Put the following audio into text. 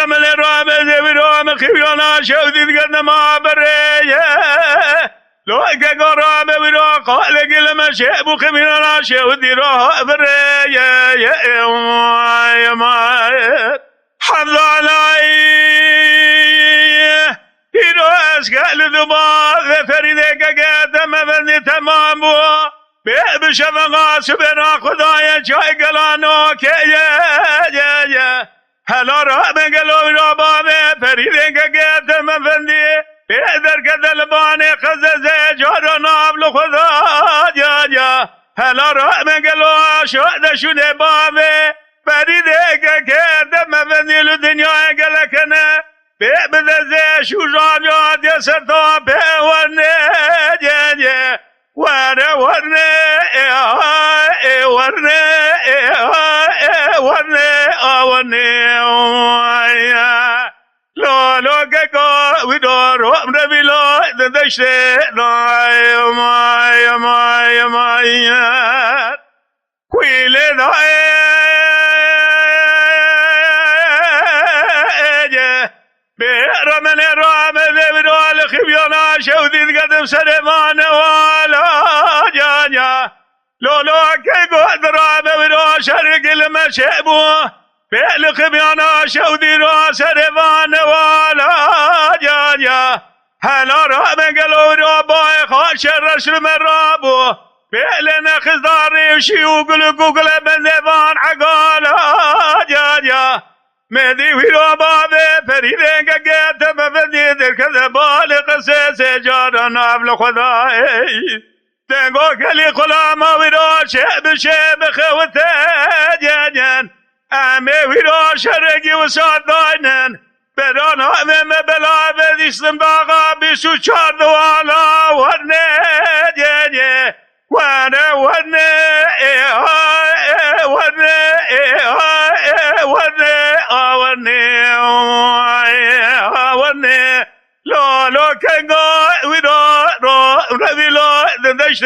رمل رام ذي رام خيونا شودي قد ما بريه لو كقرام برا قال قل ما شيء خيونا شودي راه بريه يا ما حمد علي هيروس قال ذباب فريدك قدم بني تمام بشفقة سبنا خدايا شاي قلانو كي يا هلا رام قلو رباب فريدك قدم بني بيدر كذلباني خزز جارنا بلو خدا يا هلا رام قلو شهد شده بابي فريدك قدم بني لدنيا قلكنا بيبذ شو جاجات يا سرطا بيورني ورني لو كيكو ويدور ومربي لو دشتي ما كويلي رمل رام ذي بدوال خبيانا شودي قدم سليمان والا جانيا لولو كيكو درام بدو شرق المشيبو بيل خبيانا شودي رو سليمان والا جانيا هلا رام قلو رو باي خاش الرسل من رابو بيل نخزاري وشيو قلو بندفان عقالا جانيا مدي ويرو بابي فريدين قد مفدي ذكر بالغ سيس جارنا بل خداي تنقو كلي خلاما ويرو شيب خوته جانيان امي ويرو شرقي وصاداينن بدان همه بلا بديسلم داغا بسو چار دوالا ورنه جانيه ورنه لو كان قوي ودو ربي لو دشت